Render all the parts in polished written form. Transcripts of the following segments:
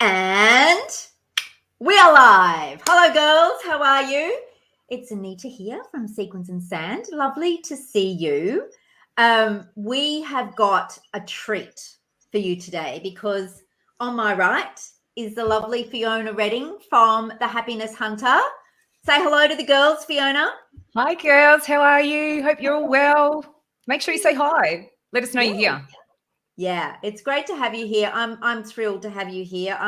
And we are live. Hello, girls. How are you? It's Anita here from Sequins and Sand. Lovely to see you. We have got a treat for you today because on my right is the lovely Fiona Redding from The Happiness Hunter. Say hello to the girls, Fiona. Hi, girls. How are you? Hope you're all well. Make sure you say hi. Let us know you're here. Yeah, it's great to have you here. I'm thrilled to have you here.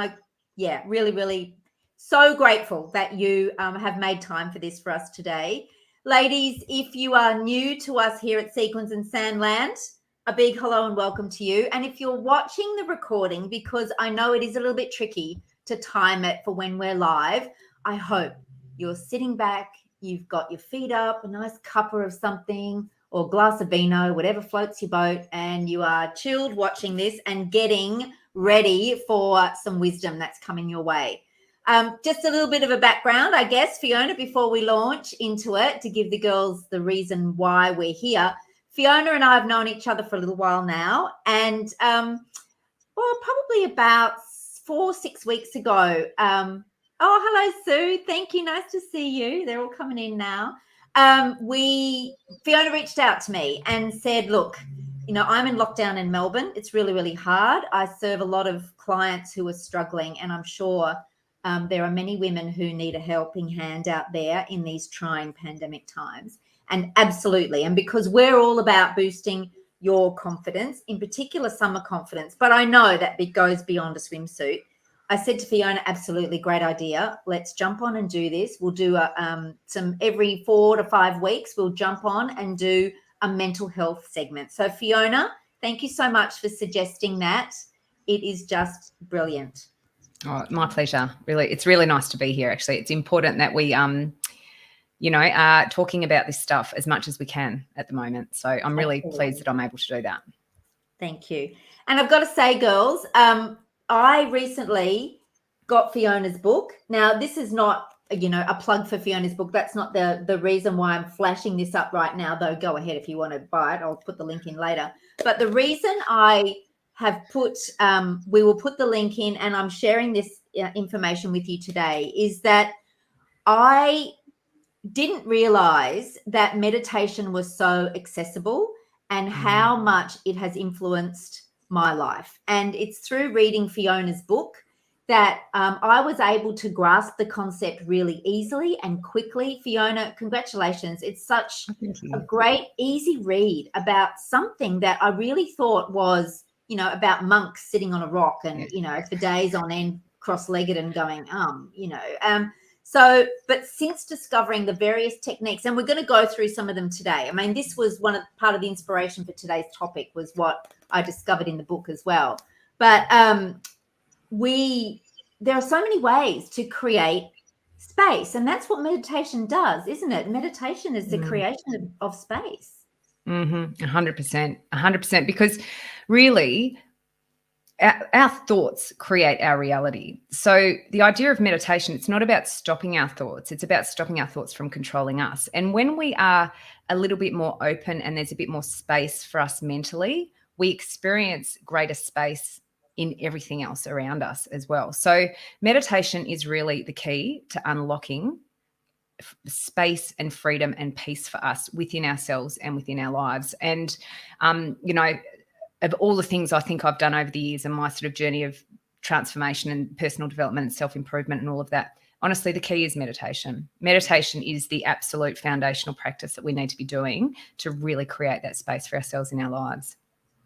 Really so grateful that you have made time for this for us today. Ladies, if you are new to us here at Sequins and Sandland, a big hello and welcome to you. And if you're watching the recording, because I know it is a little bit tricky to time it for when we're live, I hope you're sitting back, you've got your feet up, a nice cuppa of something, or glass of vino, whatever floats your boat, and you are chilled watching this and getting ready for some wisdom that's coming your way. Just a little bit of a background, I guess, Fiona, before we launch into it, to give the girls the reason why we're here. Fiona and I have known each other for a little while now, and probably about 4-6 weeks ago. Oh, hello, Sue. Thank you. Nice to see you. They're all coming in now. Fiona reached out to me and said, look, I'm in lockdown in Melbourne. It's really, really hard. I serve a lot of clients who are struggling, and I'm sure there are many women who need a helping hand out there in these trying pandemic times. And absolutely. And because we're all about boosting your confidence, in particular summer confidence, but I know that it goes beyond a swimsuit. I said to Fiona, absolutely great idea. Let's jump on and do this. We'll do some every 4 to 5 weeks. We'll jump on and do a mental health segment. So Fiona, thank you so much for suggesting that. It is just brilliant. Oh, my pleasure. Really, it's really nice to be here. Actually, it's important that we, are talking about this stuff as much as we can at the moment. So I'm really pleased that I'm able to do that. Thank you. And I've got to say, girls, I recently got Fiona's book. Now, this is not, a plug for Fiona's book. That's not the reason why I'm flashing this up right now, though. Go ahead if you want to buy it. I'll put the link in later. But the reason I have we will put the link in, and I'm sharing this information with you today, is that I didn't realize that meditation was so accessible and how much it has influenced my life. And it's through reading Fiona's book that I was able to grasp the concept really easily and quickly. Fiona, congratulations. It's such a great, easy read about something that I really thought was, about monks sitting on a rock and, for days on end, cross-legged and going, but since discovering the various techniques, and we're going to go through some of them today. I mean, this was part of the inspiration for today's topic was what I discovered in the book as well. But there are so many ways to create space, and that's what meditation does, isn't it? Meditation is the creation of space. 100%, because really our thoughts create our reality. So the idea of meditation, it's not about stopping our thoughts. It's about stopping our thoughts from controlling us. And when we are a little bit more open and there's a bit more space for us mentally, we experience greater space in everything else around us as well. So meditation is really the key to unlocking space and freedom and peace for us within ourselves and within our lives. And, of all the things I think I've done over the years and my sort of journey of transformation and personal development and self-improvement and all of that, honestly, the key is meditation. Meditation is the absolute foundational practice that we need to be doing to really create that space for ourselves in our lives.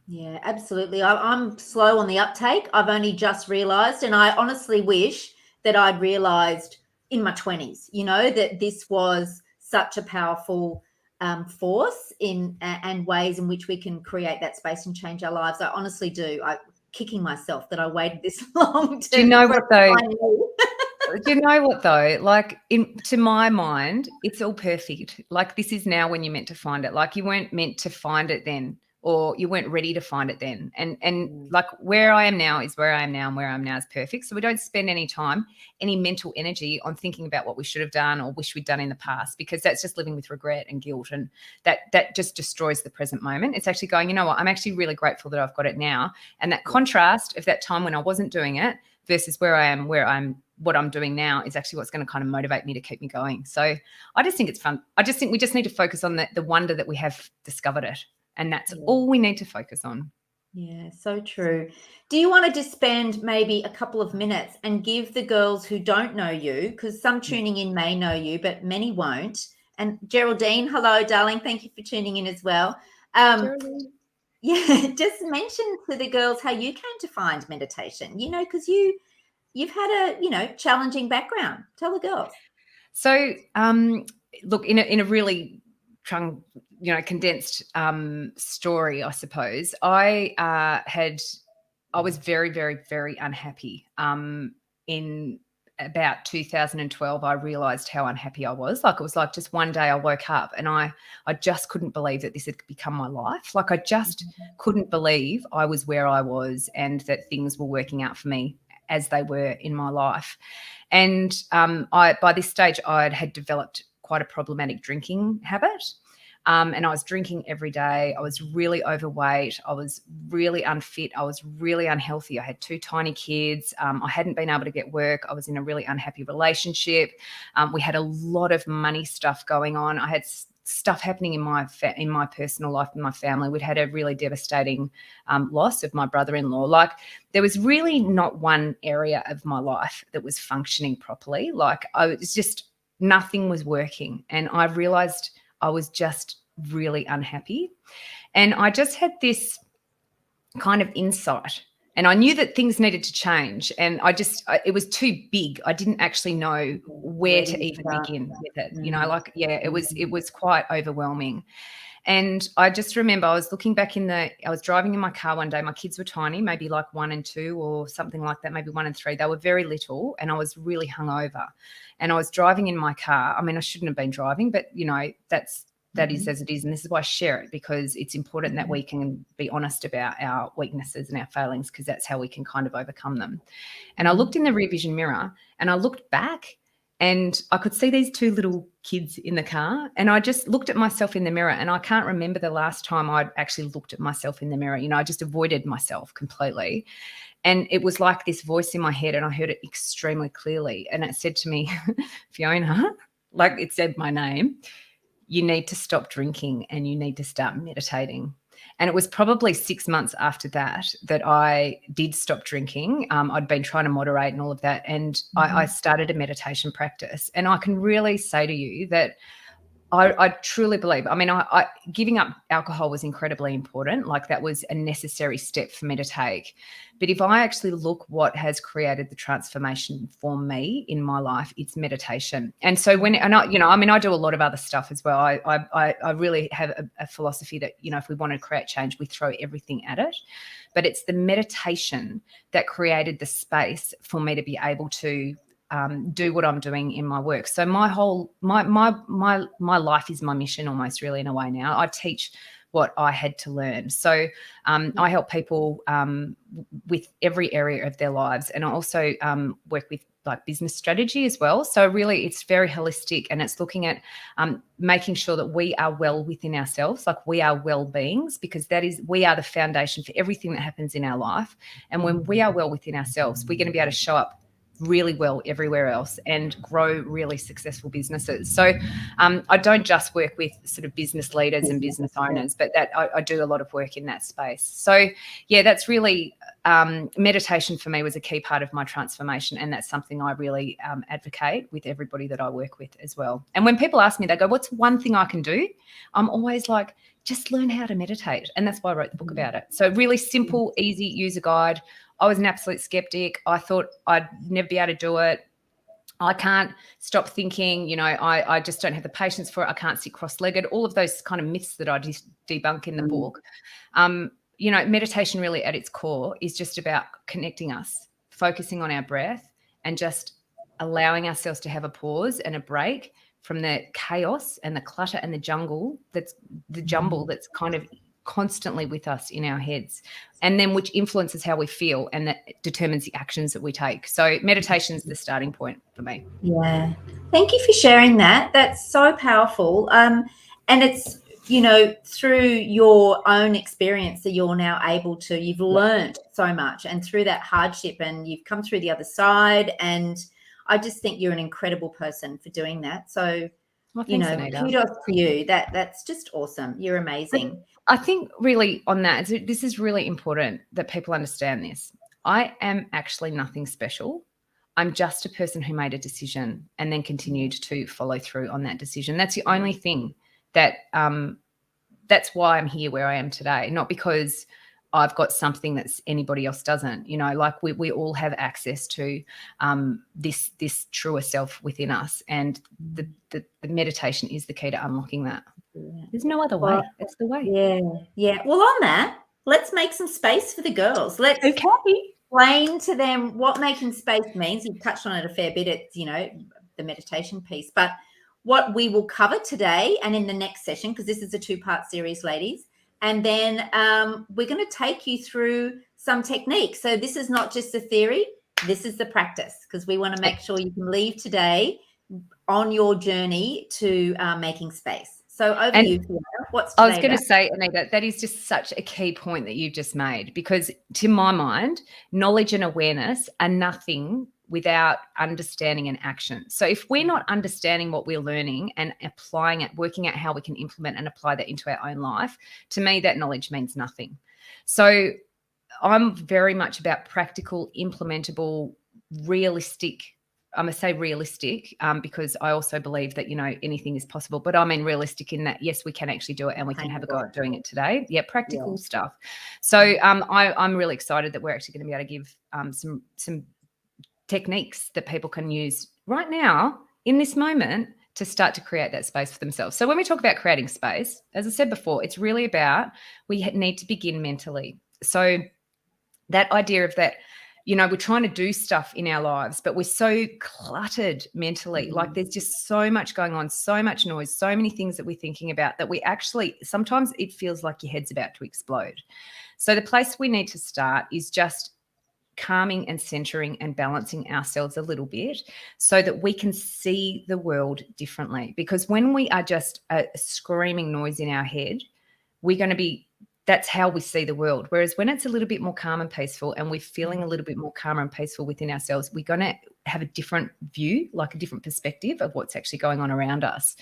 Yeah, absolutely. I'm slow on the uptake. I've only just realised, and I honestly wish that I'd realised in my 20s, that this was such a powerful force and ways in which we can create that space and change our lives. I honestly do. I'm kicking myself that I waited this long. Do you know what though? Do you know what though? Like to my mind, it's all perfect. Like this is now when you're meant to find it. Like you weren't meant to find it then, or you weren't ready to find it then. And like where I am now is where I am now, and where I am now is perfect. So we don't spend any time, any mental energy on thinking about what we should have done or wish we'd done in the past, because that's just living with regret and guilt. And that just destroys the present moment. It's actually going, you know what, I'm actually really grateful that I've got it now. And that contrast of that time when I wasn't doing it versus where what I'm doing now is actually what's going to kind of motivate me to keep me going. So I just think it's fun. I just think we just need to focus on the wonder that we have discovered it. And that's all we need to focus on. Yeah, so true. Do you want to just spend maybe a couple of minutes and give the girls who don't know you, because some tuning in may know you, but many won't. And Geraldine, hello, darling. Thank you for tuning in as well. Yeah, just mention to the girls how you came to find meditation, because you've had a, challenging background. Tell the girls. So, look, in a really condensed story, I suppose, I was very, very, very unhappy. In about 2012, I realized how unhappy I was. Like, it was like just one day I woke up and I just couldn't believe that this had become my life. Like, I just couldn't believe I was where I was and that things were working out for me as they were in my life. And by this stage, I had developed quite a problematic drinking habit. And I was drinking every day. I was really overweight. I was really unfit. I was really unhealthy. I had 2 tiny kids. I hadn't been able to get work. I was in a really unhappy relationship. We had a lot of money stuff going on. I had stuff happening in my personal life, in my family. We'd had a really devastating loss of my brother-in-law. Like, there was really not one area of my life that was functioning properly. Like, nothing was working. And I realized I was just really unhappy. And I just had this kind of insight, and I knew that things needed to change. And it was too big. I didn't actually know where to even begin with it. It was quite overwhelming. And I just remember I was looking back I was driving in my car one day. My kids were tiny, maybe like 1 and 2 or something like that, maybe 1 and 3. They were very little, and I was really hungover. And I was driving in my car. I mean, I shouldn't have been driving, but that is as it is. And this is why I share it, because it's important that we can be honest about our weaknesses and our failings, because that's how we can kind of overcome them. And I looked in the rear vision mirror and I looked back, and I could see these 2 little kids in the car. And I just looked at myself in the mirror, and I can't remember the last time I'd actually looked at myself in the mirror. I just avoided myself completely. And it was like this voice in my head, and I heard it extremely clearly. And it said to me, Fiona, like it said my name, you need to stop drinking and you need to start meditating. And it was probably 6 months after that I did stop drinking. I'd been trying to moderate and all of that. And I started a meditation practice. And I can really say to you that I truly believe, giving up alcohol was incredibly important. Like, that was a necessary step for me to take. But if I actually look what has created the transformation for me in my life, it's meditation. And so I do a lot of other stuff as well. I really have a philosophy that, if we want to create change, we throw everything at it. But it's the meditation that created the space for me to be able to do what I'm doing in my work. So my life is my mission, almost, really, in a way now. I teach what I had to learn. So I help people with every area of their lives, and I also work with like business strategy as well. So really, it's very holistic, and it's looking at making sure that we are well within ourselves, like we are well beings, because we are the foundation for everything that happens in our life. And when we are well within ourselves, we're going to be able to show up really well everywhere else and grow really successful businesses. So I don't just work with sort of business leaders and business owners, but that I do a lot of work in that space. So yeah, that's really meditation for me was a key part of my transformation, and that's something I really advocate with everybody that I work with as well. And when people ask me, they go, what's one thing I can do? I'm always like, just learn how to meditate. And that's why I wrote the book about it. So really simple, easy user guide. I was an absolute skeptic. I thought I'd never be able to do it. I can't stop thinking, I just don't have the patience for it. I can't sit cross-legged, all of those kind of myths that I debunk in the book. Meditation really at its core is just about connecting us, focusing on our breath, and just allowing ourselves to have a pause and a break from the chaos and the clutter and the jumble that's kind of constantly with us in our heads, and then which influences how we feel, and that determines the actions that we take. So meditation is the starting point for me. Yeah. Thank you for sharing that. That's so powerful. And it's through your own experience that you're now able to, you've learned so much, and through that hardship, and you've come through the other side. And I just think you're an incredible person for doing that. So, Well, thanks, Anita. kudos to you. That's just awesome. You're amazing. I think really on that, this is really important that people understand this. I am actually nothing special. I'm just a person who made a decision and then continued to follow through on that decision. That's the only thing that that's why I'm here where I am today, not because I've got something that anybody else doesn't. Like we all have access to this truer self within us, and the meditation is the key to unlocking that. There's no other way. It's the way. Yeah. Well, on that, let's make some space for the girls. Let's explain to them what making space means. You've touched on it a fair bit. It's, the meditation piece, but what we will cover today and in the next session, because this is a 2-part series, ladies. And then we're going to take you through some techniques. So this is not just the theory, this is the practice, because we want to make sure you can leave today on your journey to making space. So over to you, Fiona. What's today I was going to say, Anita, that is just such a key point that you've just made, because to my mind, knowledge and awareness are nothing without understanding and action. So if we're not understanding what we're learning and applying it, working out how we can implement and apply that into our own life, to me, that knowledge means nothing. So I'm very much about practical, implementable, realistic. I'm going to say realistic because I also believe that, anything is possible, but I mean realistic in that, yes, we can actually do it and we can have a go at doing it today. Yeah, practical stuff. So I'm really excited that we're actually going to be able to give some techniques that people can use right now in this moment to start to create that space for themselves. So when we talk about creating space, as I said before, it's really about we need to begin mentally. So that idea of that, we're trying to do stuff in our lives, but we're so cluttered mentally. Like there's just so much going on, so much noise, so many things that we're thinking about that we actually, sometimes it feels like your head's about to explode. So the place we need to start is just calming and centering and balancing ourselves a little bit so that we can see the world differently. Because when we are just a screaming noise in our head, that's how we see the world. Whereas when it's a little bit more calm and peaceful and we're feeling a little bit more calm and peaceful within ourselves, we're going to have a different view, like a different perspective of what's actually going on around us.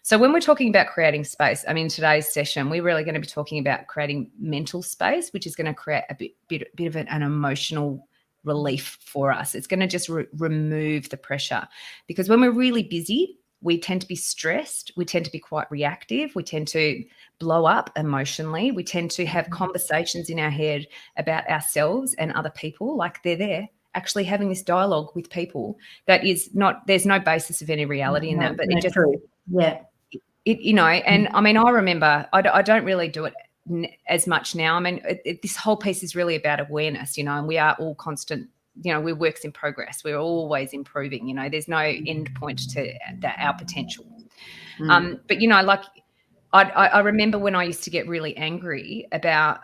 So when we're talking about creating space, today's session, we're really going to be talking about creating mental space, which is going to create a bit of an emotional relief for us. It's going to just remove the pressure, because when we're really busy, we tend to be stressed. We tend to be quite reactive. We tend to blow up emotionally. We tend to have conversations in our head about ourselves and other people, like they're there actually having this dialogue with people that is not, there's no basis of any reality in that, but it just, true. Yeah. And I remember, I don't really do it as much now. This whole piece is really about awareness, and we are all constant, we're works in progress. We're always improving, there's no end point to our potential. But, like I remember when I used to get really angry about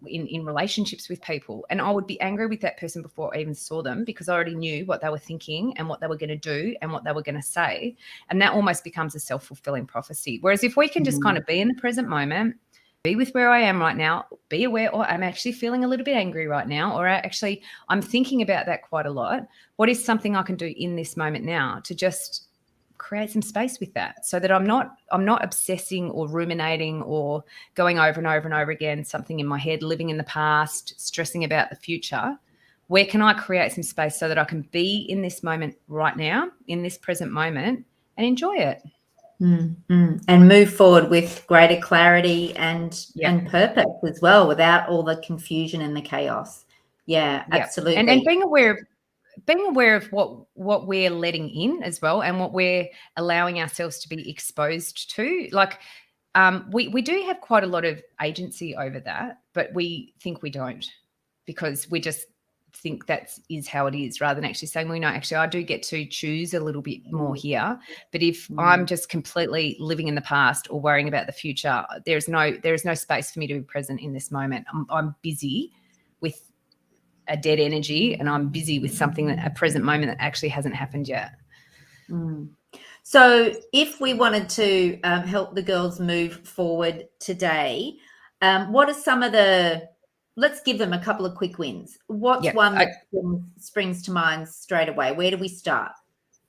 in relationships with people, and I would be angry with that person before I even saw them, because I already knew what they were thinking and what they were going to do and what they were going to say. And that almost becomes a self-fulfilling prophecy. Whereas if we can just kind of be in the present moment, be with where I am right now, be aware, or I'm actually feeling a little bit angry right now, or I'm thinking about that quite a lot. What is something I can do in this moment now to just create some space with that, so that I'm not obsessing or ruminating or going over and over and over again, something in my head, living in the past, stressing about the future. Where can I create some space so that I can be in this moment right now, in this present moment, and enjoy it? And move forward with greater clarity and purpose as well, without all the confusion and the chaos. Absolutely. And being aware of what we're letting in as well, and what we're allowing ourselves to be exposed to. We do have quite a lot of agency over that, but we think we don't, because we just think that is how it is, rather than actually saying, well, no, actually I do get to choose a little bit more here. But if I'm just completely living in the past or worrying about the future, there is no space for me to be present in this moment. I'm busy with a dead energy, and I'm busy with something, a present moment that actually hasn't happened yet. So if we wanted to help the girls move forward today, what are some of let's give them a couple of quick wins. What's one that springs to mind straight away? Where do we start?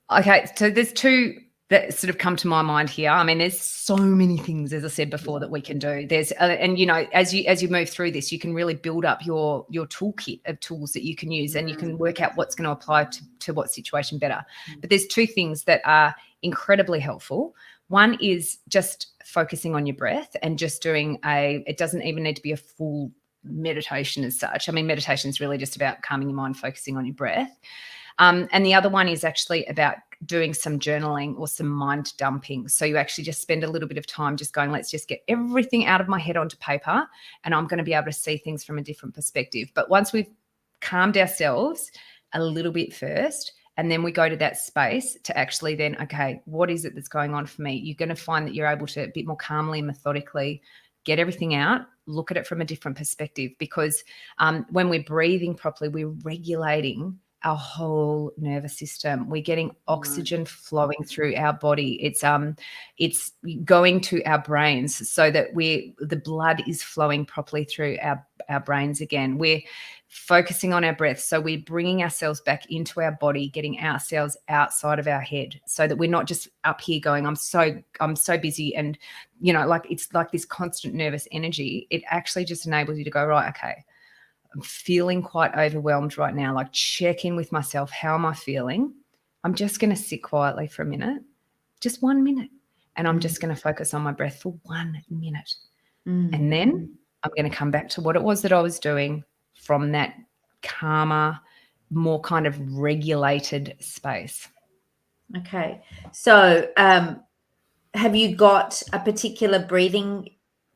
Okay, so there's two that sort of come to my mind here. I mean, there's so many things, as I said before, that we can do. There's, and you know, as you move through this, you can really build up your toolkit of tools that you can use, and you can work out what's going to apply to what situation better. But there's two things that are incredibly helpful. One is just focusing on your breath and just doing it doesn't even need to be a full meditation as such. I mean, meditation is really just about calming your mind, focusing on your breath. And the other one is actually about doing some journaling or some mind dumping. So you actually just spend a little bit of time just going, let's just get everything out of my head onto paper, and I'm going to be able to see things from a different perspective. But once we've calmed ourselves a little bit first, and then we go to that space to actually then, okay, what is it that's going on for me? You're going to find that you're able to a bit more calmly and methodically get everything out, look at it from a different perspective, because when we're breathing properly, we're regulating our whole nervous system. We're getting oxygen flowing through our body. It's going to our brains so that the blood is flowing properly through our brains again. We're focusing on our breath. So we're bringing ourselves back into our body, getting ourselves outside of our head, so that we're not just up here going, I'm so busy. And, you know, like it's like this constant nervous energy. It actually just enables you to go, right, okay, I'm feeling quite overwhelmed right now. Like, check in with myself. How am I feeling? I'm just going to sit quietly for a minute, just 1 minute. And I'm just going to focus on my breath for 1 minute. And then I'm going to come back to what it was that I was doing from that calmer, more kind of regulated space. Okay. So have you got a particular breathing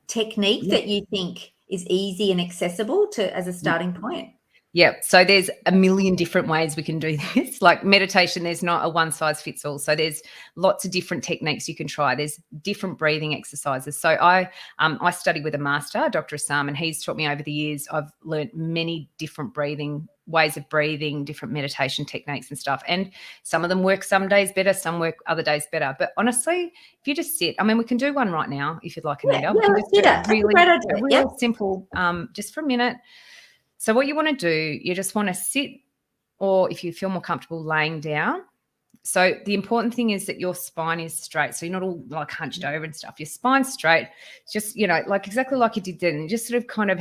technique that you think is easy and accessible as a starting point? Yeah. So there's a million different ways we can do this. Like meditation, there's not a one size fits all. So there's lots of different techniques you can try. There's different breathing exercises. So I studied with a master, Dr. Assam, and he's taught me over the years. I've learned many different ways of breathing, different meditation techniques and stuff. And some of them work some days better, some work other days better. But honestly, if you just sit, I mean, we can do one right now if you'd like, Anita. We can just do it really simple, just for a minute. So what you want to do, you just want to sit, or if you feel more comfortable, laying down. So the important thing is that your spine is straight. So you're not all like hunched over and stuff. Your spine's straight. It's just, you know, like exactly like you did then. And just sort of kind of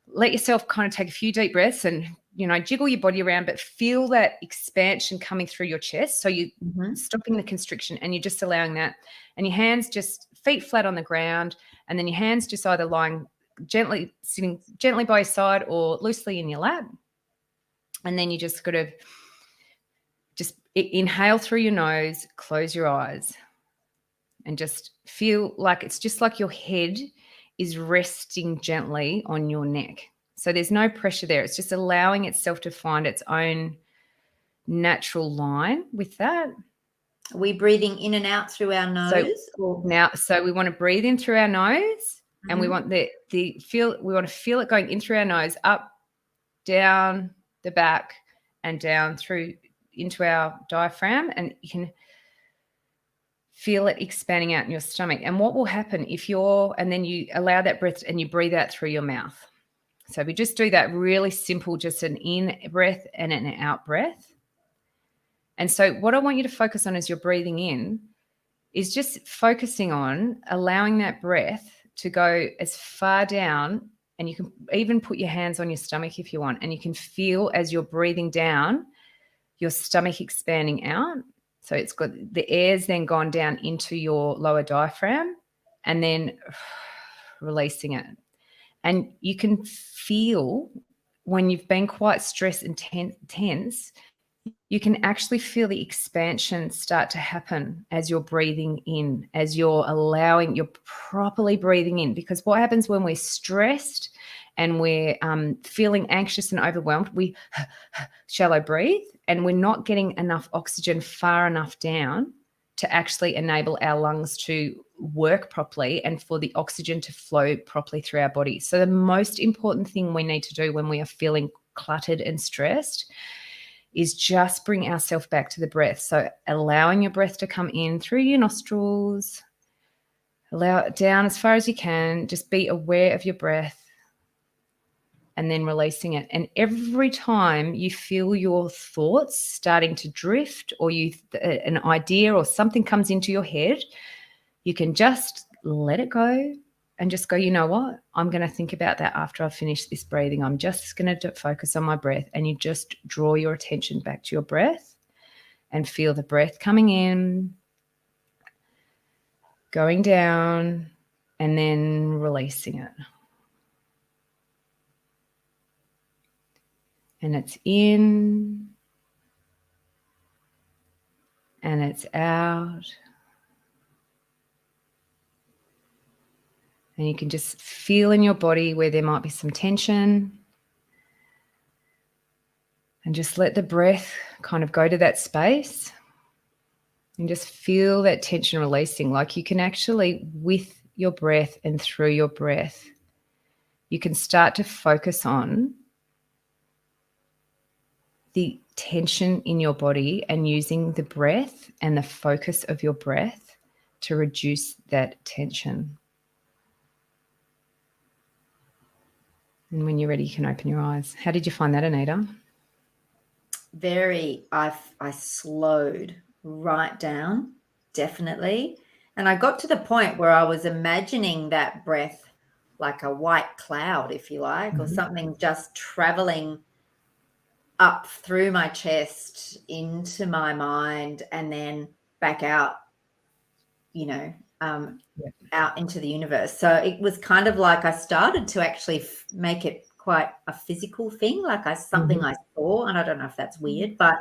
let yourself kind of take a few deep breaths and, you know, jiggle your body around, but feel that expansion coming through your chest. So you're stopping the constriction and you're just allowing that. And your hands just feet flat on the ground. And then your hands just either sitting gently by your side or loosely in your lap. And then you just sort of just inhale through your nose, close your eyes, and just feel like it's just like your head is resting gently on your neck. So there's no pressure there. It's just allowing itself to find its own natural line with that. Are we breathing in and out through our nose? So we want to breathe in through our nose, and we want we want to feel it going in through our nose, up, down the back, and down through into our diaphragm, and you can feel it expanding out in your stomach. And what will happen and then you allow that breath and you breathe out through your mouth. So we just do that really simple, just an in breath and an out breath. And so what I want you to focus on as you're breathing in is just focusing on allowing that breath to go as far down, and you can even put your hands on your stomach if you want, and you can feel as you're breathing down, your stomach expanding out. So it's got the air's then gone down into your lower diaphragm and then releasing it. And you can feel when you've been quite stressed and tense, you can actually feel the expansion start to happen as you're breathing in, as you're properly breathing in. Because what happens when we're stressed and we're feeling anxious and overwhelmed, we shallow breathe, and we're not getting enough oxygen far enough down to actually enable our lungs to work properly and for the oxygen to flow properly through our body. So the most important thing we need to do when we are feeling cluttered and stressed is just bring ourselves back to the breath. So allowing your breath to come in through your nostrils, allow it down as far as you can. Just be aware of your breath and then releasing it. And every time you feel your thoughts starting to drift or an idea or something comes into your head, you can just let it go and just go, you know what? I'm going to think about that after I've finished this breathing. I'm just going to focus on my breath. And you just draw your attention back to your breath and feel the breath coming in, going down, and then releasing it. And it's in and it's out. And you can just feel in your body where there might be some tension. And just let the breath kind of go to that space. And just feel that tension releasing. Like you can actually, with your breath and through your breath, you can start to focus on the tension in your body and using the breath and the focus of your breath to reduce that tension. And when you're ready, you can open your eyes. How did you find that, Anita? I slowed right down, definitely. And I got to the point where I was imagining that breath like a white cloud, if you like, or something just traveling up through my chest into my mind and then back out, out into the universe. So it was kind of like I started to actually make it quite a physical thing, like something I saw, and I don't know if that's weird, but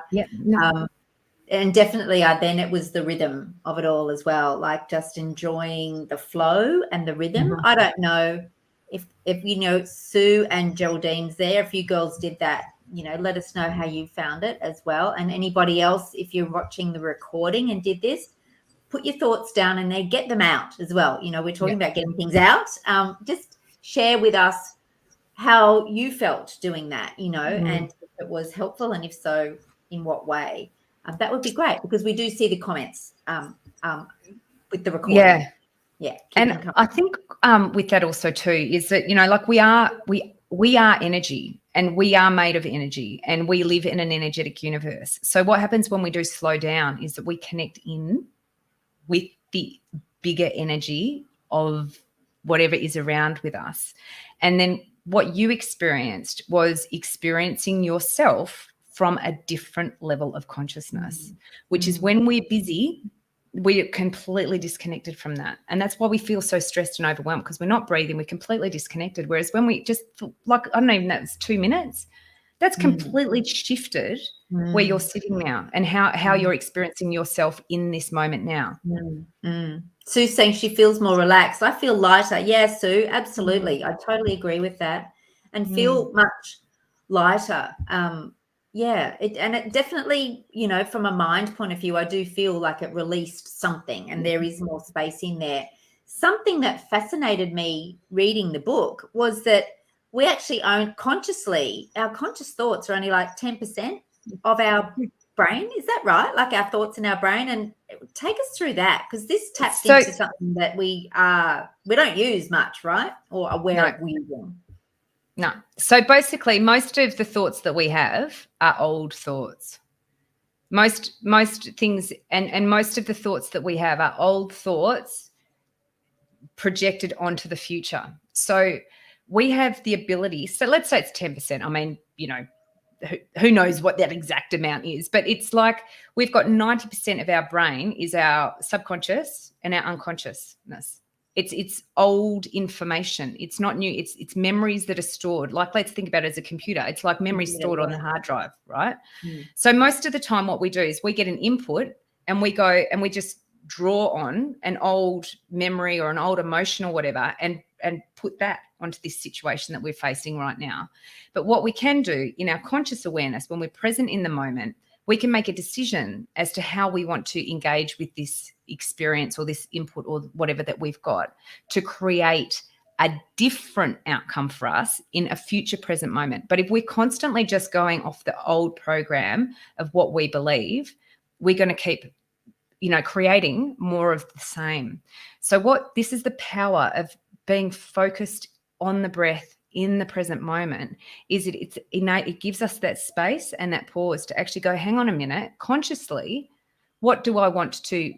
and definitely it was the rhythm of it all as well, like just enjoying the flow and the rhythm. I don't know if Sue and Geraldines there, if you girls did that, let us know how you found it as well. And anybody else, if you're watching the recording and did this, put your thoughts down and then get them out as well. We're talking about getting things out. Just share with us how you felt doing that, and if it was helpful, and if so, in what way. That would be great, because we do see the comments with the recording. Yeah. And I think with that also too is that, like we are energy, and we are made of energy, and we live in an energetic universe. So what happens when we do slow down is that we connect in with the bigger energy of whatever is around with us. And then what you experienced was experiencing yourself from a different level of consciousness, which is when we're busy, we're completely disconnected from that. And that's why we feel so stressed and overwhelmed, because we're not breathing, we're completely disconnected. Whereas when we just, like, I don't even know, it's 2 minutes, that's completely shifted where you're sitting now and how you're experiencing yourself in this moment now. Sue's saying she feels more relaxed. I feel lighter. Yeah, Sue, absolutely. I totally agree with that, and feel much lighter. It definitely, from a mind point of view, I do feel like it released something, and there is more space in there. Something that fascinated me reading the book was that we actually own consciously, our conscious thoughts are only like 10% of our brain. Is that right? Like our thoughts in our brain. And take us through that, because this taps into something that we don't use much, right? Or aware of using. No. So basically, most of the thoughts that we have are old thoughts. Most things and most of the thoughts that we have are old thoughts projected onto the future. So we have the ability, so let's say it's 10%. I mean, who knows what that exact amount is, but it's like we've got 90% of our brain is our subconscious and our unconsciousness. It's old information. It's not new. It's memories that are stored. Like, let's think about it as a computer. It's like memories stored on the hard drive, right? So most of the time what we do is we get an input and we go and we just draw on an old memory or an old emotion or whatever and put that onto this situation that we're facing right now. But what we can do in our conscious awareness, when we're present in the moment, we can make a decision as to how we want to engage with this experience or this input or whatever that we've got to create a different outcome for us in a future present moment. But if we're constantly just going off the old program of what we believe, we're going to keep, creating more of the same. So this is the power of being focused on the breath in the present moment, is it's innate. It gives us that space and that pause to actually go, hang on a minute, consciously, what do I want to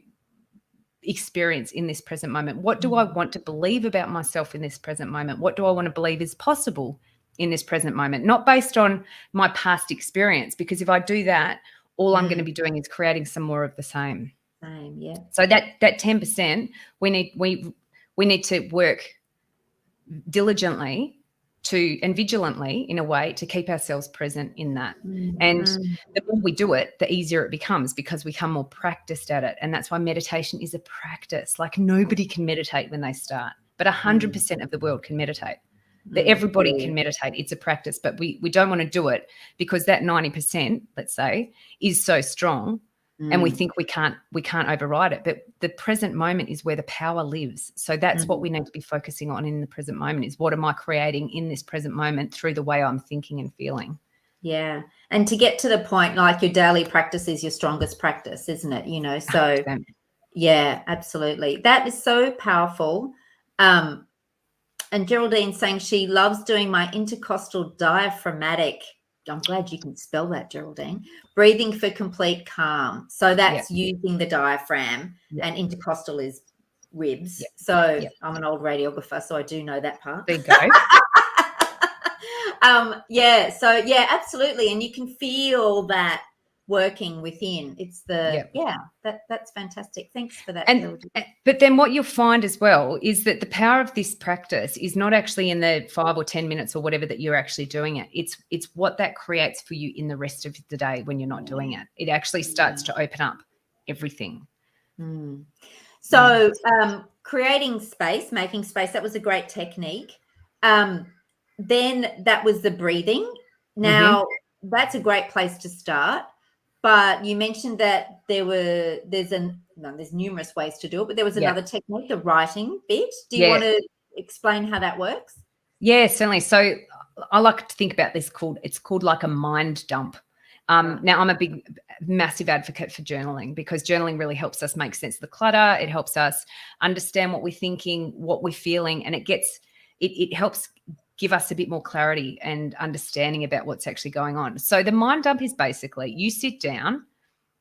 experience in this present moment? What do I want to believe about myself in this present moment? What do I want to believe is possible in this present moment? Not based on my past experience, because if I do that, all I'm going to be doing is creating some more of the same. Yeah. So that 10%, we need to work diligently and vigilantly, in a way, to keep ourselves present in that. And the more we do it, the easier it becomes, because we become more practiced at it. And that's why meditation is a practice. Like, nobody can meditate when they start, but 100% of the world can meditate. That everybody can meditate. It's a practice, but we don't want to do it because that 90%, let's say, is so strong. And we think we can't override it. But the present moment is where the power lives. So that's what we need to be focusing on in the present moment, is what am I creating in this present moment through the way I'm thinking and feeling. Yeah. And to get to the point, like, your daily practice is your strongest practice, isn't it? So 100%. Yeah, absolutely. That is so powerful. And Geraldine saying she loves doing my intercostal diaphragmatic. I'm glad you can spell that, Geraldine. Breathing for complete calm. So that's using the diaphragm, and intercostal is ribs. So I'm an old radiographer, so I do know that part. There you go. So absolutely. And you can feel that working within. It's that's fantastic. Thanks for that. But then what you'll find as well is that the power of this practice is not actually in the 5 or 10 minutes or whatever that you're actually doing it. It's what that creates for you in the rest of the day when you're not doing it. It actually starts to open up everything. So creating space, making space, that was a great technique. Then that was the breathing. Now that's a great place to start. But you mentioned that there's numerous ways to do it, but there was another technique, the writing bit. Do you want to explain how that works? Yeah, certainly. So I like to think about this it's called like a mind dump. Now, I'm a massive advocate for journaling, because journaling really helps us make sense of the clutter. It helps us understand what we're thinking, what we're feeling, and it helps give us a bit more clarity and understanding about what's actually going on. So the mind dump is basically, you sit down,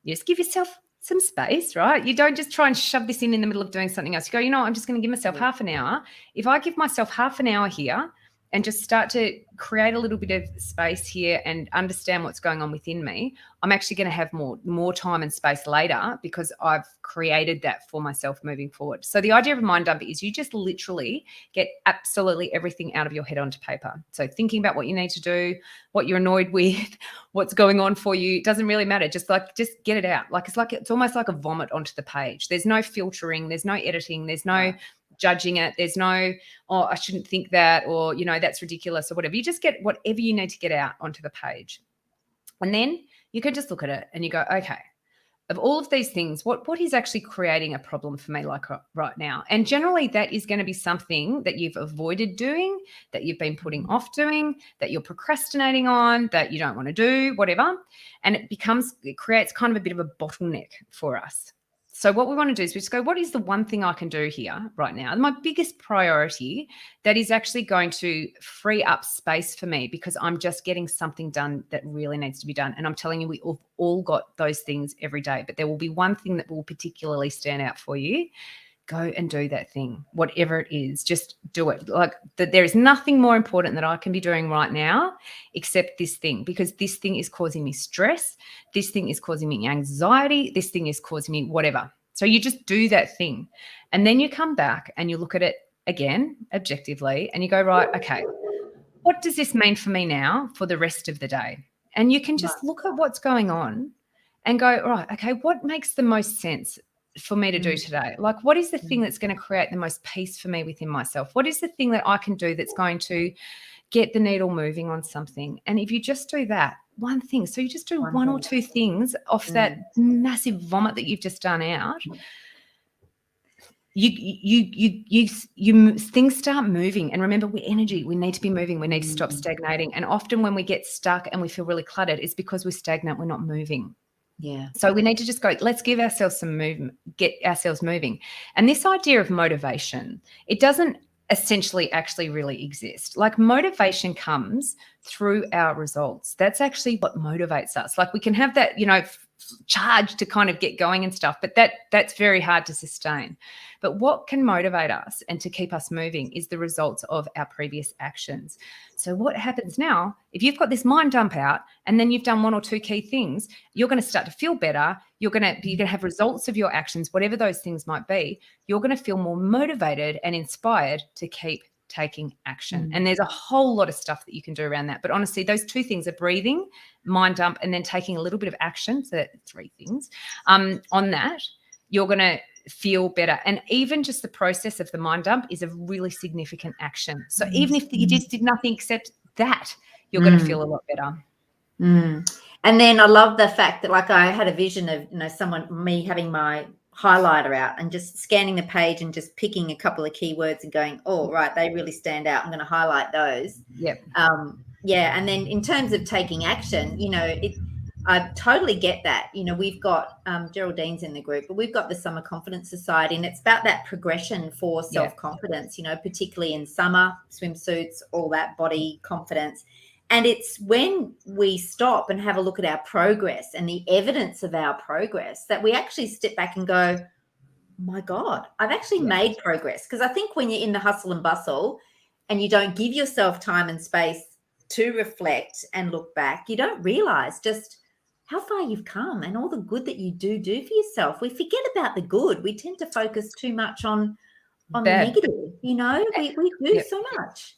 you just give yourself some space, right? You don't just try and shove this in the middle of doing something else. You go, I'm just going to give myself half an hour. If I give myself half an hour here and just start to create a little bit of space here and understand what's going on within me, I'm actually going to have more time and space later, because I've created that for myself moving forward. So the idea of a mind dump is you just literally get absolutely everything out of your head onto paper. So thinking about what you need to do, what you're annoyed with, what's going on for you, it doesn't really matter. Just get it out. It's almost like a vomit onto the page. There's no filtering, there's no editing, there's no judging it. There's no, I shouldn't think that, or, that's ridiculous or whatever. You just get whatever you need to get out onto the page. And then you can just look at it and you go, okay, of all of these things, what is actually creating a problem for me right now? And generally that is going to be something that you've avoided doing, that you've been putting off doing, that you're procrastinating on, that you don't want to do, whatever. And it creates kind of a bit of a bottleneck for us. So what we want to do is we just go, what is the one thing I can do here right now? My biggest priority that is actually going to free up space for me, because I'm just getting something done that really needs to be done. And I'm telling you, we all got those things every day, but there will be one thing that will particularly stand out for you. Go and do that thing, whatever it is, just do it. There is nothing more important that I can be doing right now except this thing, because this thing is causing me stress. This thing is causing me anxiety. This thing is causing me whatever. So you just do that thing. And then you come back and you look at it again, objectively, and you go, right, okay, what does this mean for me now for the rest of the day? And you can just look at what's going on and go, right, okay, what makes the most sense for me to do today? What is the thing that's going to create the most peace for me within myself? What is the thing that I can do that's going to get the needle moving on something? And if you just do that one thing, so you just do one or two things off that massive vomit that you've just done out, things start moving. And remember, we're energy. We need to be moving. We need to stop stagnating. And often when we get stuck and we feel really cluttered, it's because we're stagnant. We're not moving. Yeah. So we need to just go, let's give ourselves some movement, get ourselves moving. And this idea of motivation, it doesn't essentially actually really exist. Like, motivation comes through our results. That's actually what motivates us. Like, we can have that, charge to kind of get going and stuff, but that's very hard to sustain. But what can motivate us and to keep us moving is the results of our previous actions. So what happens now, if you've got this mind dump out and then you've done one or two key things, you're going to start to feel better. You're going to have results of your actions, whatever those things might be. You're going to feel more motivated and inspired to keep taking action. And there's a whole lot of stuff that you can do around that. But honestly, those two things are breathing, mind dump, and then taking a little bit of action. So that's three things. On that, you're going to feel better. And even just the process of the mind dump is a really significant action. So even if you just did nothing except that, you're going to feel a lot better. And then I love the fact that, like, I had a vision of, me having my highlighter out and just scanning the page and just picking a couple of keywords and going, oh, right, they really stand out. I'm going to highlight those. Yep. And then in terms of taking action, I totally get that. We've got Geraldines in the group, but we've got the Summer Confidence Society, and it's about that progression for self-confidence, particularly in summer, swimsuits, all that body confidence. And it's when we stop and have a look at our progress and the evidence of our progress that we actually step back and go, oh my God, I've actually made progress. Because I think when you're in the hustle and bustle and you don't give yourself time and space to reflect and look back, you don't realize just how far you've come and all the good that you do for yourself. We forget about the good. We tend to focus too much on the negative, we do so much.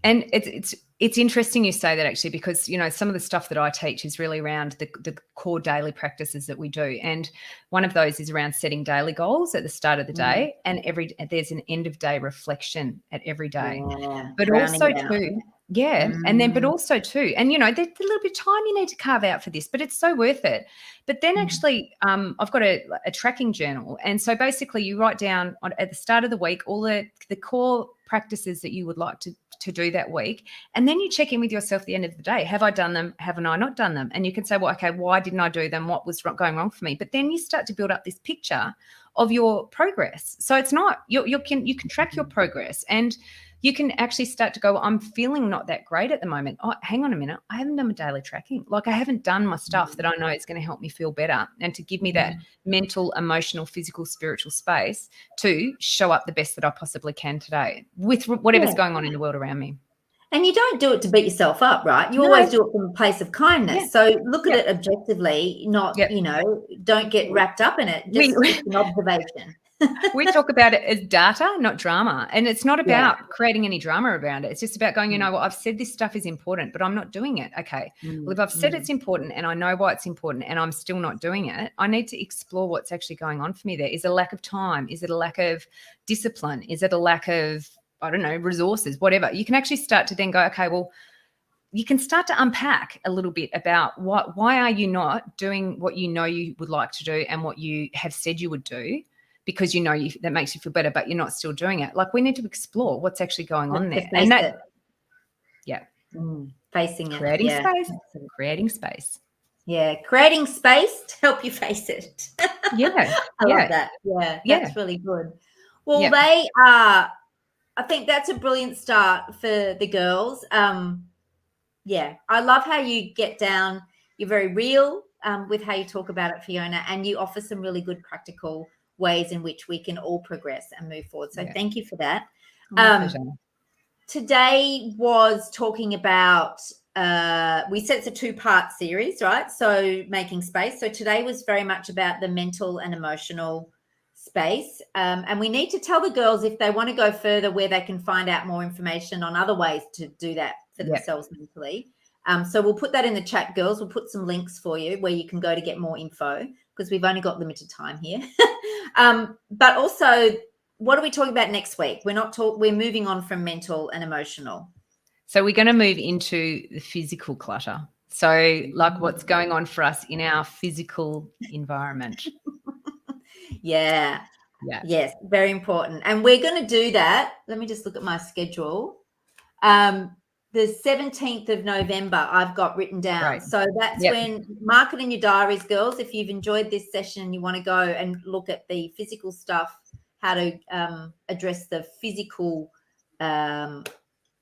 And it's interesting you say that, actually, because, some of the stuff that I teach is really around the core daily practices that we do. And one of those is around setting daily goals at the start of the day. And there's an end of day reflection at every day. Yeah, but also too, and then, but also too, and, there's a little bit of time you need to carve out for this, but it's so worth it. But then actually, I've got a tracking journal. And so basically you write down at the start of the week all the core practices that you would like to do that week. And then you check in with yourself at the end of the day. Have I done them? Haven't I not done them? And you can say, well, okay, why didn't I do them? What was going wrong for me? But then you start to build up this picture of your progress. So it's not, you can track your progress, and you can actually start to go, I'm feeling not that great at the moment. Oh, hang on a minute. I haven't done my daily tracking. Like, I haven't done my stuff that I know is going to help me feel better and to give me that mental, emotional, physical, spiritual space to show up the best that I possibly can today with whatever's going on in the world around me. And you don't do it to beat yourself up, right? You always do it from a place of kindness. Yeah. So look at it objectively, not, don't get wrapped up in it. Just it's an observation. We talk about it as data, not drama. And it's not about creating any drama around it. It's just about going, I've said this stuff is important, but I'm not doing it. Okay. Well, if I've said it's important and I know why it's important and I'm still not doing it, I need to explore what's actually going on for me there. Is it a lack of time? Is it a lack of discipline? Is it a lack of, I don't know, resources, whatever? You can actually start to then go, okay, well, you can start to unpack a little bit about why are you not doing what you know you would like to do and what you have said you would do, because that makes you feel better, but you're not still doing it. Like, we need to explore what's actually going on there. And that, facing it. Creating space. Creating space. Yeah, creating space to help you face it. Yeah. I love that. Yeah, that's really good. Well, they are, I think that's a brilliant start for the girls. I love how you get down. You're very real with how you talk about it, Fiona, and you offer some really good practical ways in which we can all progress and move forward. So thank you for that. Today was talking about, we said it's a 2-part series, right? So making space. So today was very much about the mental and emotional space. And we need to tell the girls, if they want to go further, where they can find out more information on other ways to do that for themselves mentally. So we'll put that in the chat, girls. We'll put some links for you where you can go to get more info, because we've only got limited time here. But also, what are we talking about next week? We're moving on from mental and emotional. So we're going to move into the physical clutter. So like what's going on for us in our physical environment. Yeah. Yeah. Yes, very important. And we're going to do that. Let me just look at my schedule. The 17th of November, I've got written down. Right. So that's when, mark it in your diaries, girls. If you've enjoyed this session and you want to go and look at the physical stuff, how to address the physical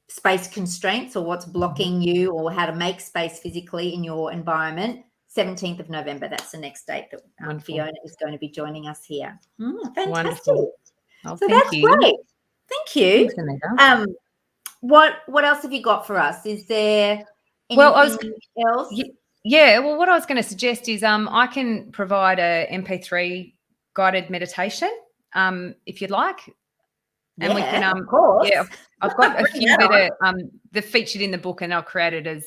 space constraints or what's blocking you, or how to make space physically in your environment. 17th of November, that's the next date that Fiona is going to be joining us here. Fantastic. Wonderful. Oh, So thank that's you. great. Thank you. Thanks, Anita. What else have you got for us? Is there anything else? Yeah, well, what I was going to suggest is I can provide a MP3 guided meditation if you'd like. And we can, of course. Yeah, I've got a few that are they're featured in the book, and I'll create it as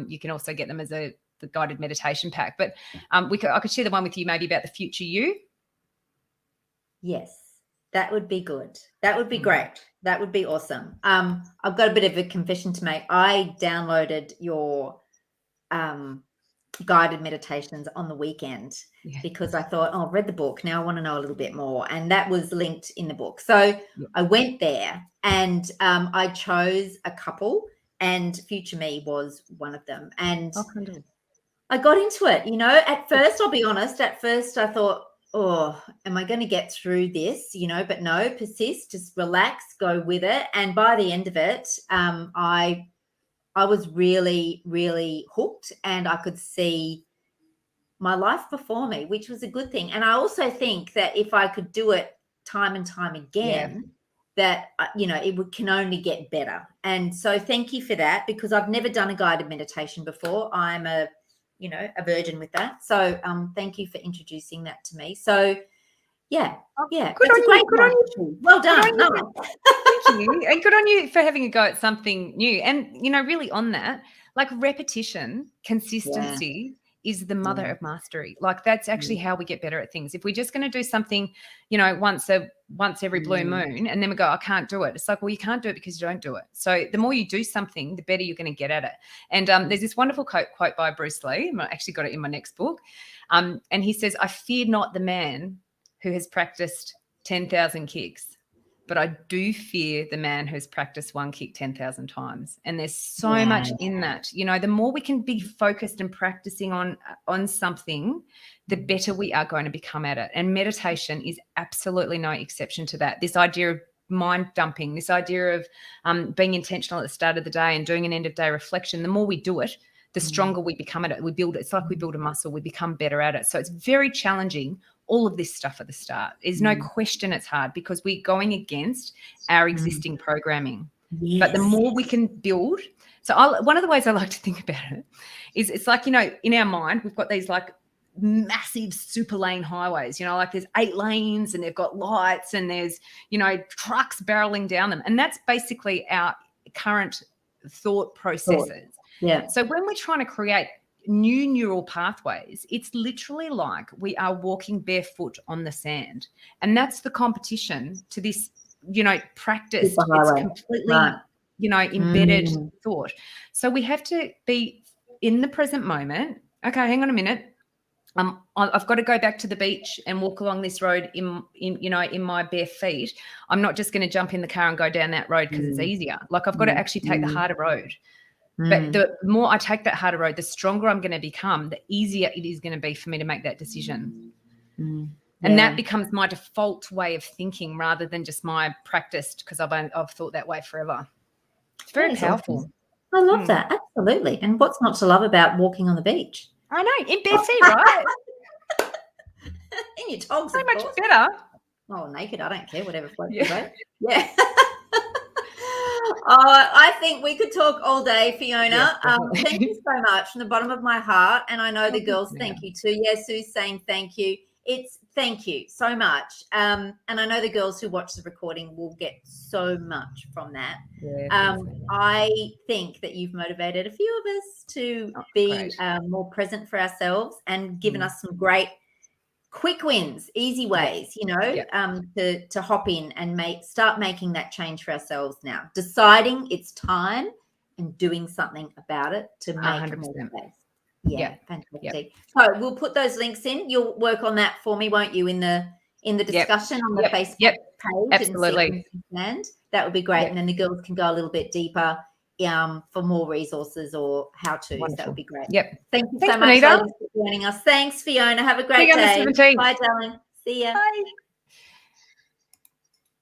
you can also get them as the guided meditation pack. But I could share the one with you maybe about the future you. Yes, that would be good. That would be great. That would be awesome. I've got a bit of a confession to make. I downloaded your guided meditations on the weekend because I thought, I've read the book. Now I want to know a little bit more. And that was linked in the book. So I went there and I chose a couple, and Future Me was one of them. And I got into it. At first, I'll be honest, I thought, am I going to get through this? But no, persist, just relax, go with it. And by the end of it, I was really, really hooked, and I could see my life before me, which was a good thing. And I also think that if I could do it time and time again, that, it can only get better. And so thank you for that, because I've never done a guided meditation before. I'm a virgin with that. So thank you for introducing that to me. So yeah. Good It's on a great you. Good on you. Well done. Thank you. And good on you for having a go at something new. And, really on that, like repetition, consistency is the mother of mastery. Like that's actually how we get better at things. If we're just going to do something, once every blue moon, and then we go, I can't do it. It's like, well, you can't do it because you don't do it. So the more you do something, the better you're going to get at it. And there's this wonderful quote by Bruce Lee. I actually got it in my next book. And he says, I fear not the man who has practiced 10,000 kicks, but I do fear the man who's practiced one kick 10,000 times. And there's so much in that. The more we can be focused and practicing on something, the better we are going to become at it. And meditation is absolutely no exception to that. This idea of mind dumping, this idea of being intentional at the start of the day and doing an end of day reflection, the more we do it, the stronger we become at it. It's like we build a muscle, we become better at it. So it's very challenging, all of this stuff at the start. There's no question it's hard because we're going against our existing programming. But the more we can build. So one of the ways I like to think about it is it's like, in our mind, we've got these like massive super lane highways, like there's 8 lanes and they've got lights and there's, trucks barreling down them. And that's basically our current thought processes. Yeah. So when we're trying to create new neural pathways, it's literally like we are walking barefoot on the sand. And that's the competition to this, practice. It's completely, embedded thought. So we have to be in the present moment. Okay, hang on a minute. I've got to go back to the beach and walk along this road in my bare feet. I'm not just going to jump in the car and go down that road because it's easier. Like I've got to actually take the harder road. But the more I take that harder road, the stronger I'm going to become, the easier it is going to be for me to make that decision. And that becomes my default way of thinking rather than just my practiced, because I've thought that way forever. It's very powerful. Awesome. I love that. Absolutely. And what's not to love about walking on the beach? I know. In bare feet, right? In your togs, so much better. Oh, naked. I don't care. Whatever floats your boat. Yeah. I think we could talk all day, Fiona. Thank you so much from the bottom of my heart. And I know the girls thank you too. Yeah, Sue's saying thank you. It's thank you so much. And I know the girls who watch the recording will get so much from that. I think that you've motivated a few of us to be more present for ourselves and given us some great quick wins, easy ways, to hop in and start making that change for ourselves now. Deciding it's time and doing something about it to make 100%. More space. Yeah, fantastic. So we'll put those links in. You'll work on that for me, won't you, in the in the discussion on the Facebook page Absolutely. and that would be great. And then the girls can go a little bit deeper for more resources or how-tos. Wonderful. That would be great. Yep. Thank you Thanks, so much, Anita. ladies, for joining us. Thanks, Fiona. Have a great See you on the day. 17th. Bye, darling. See ya. Bye.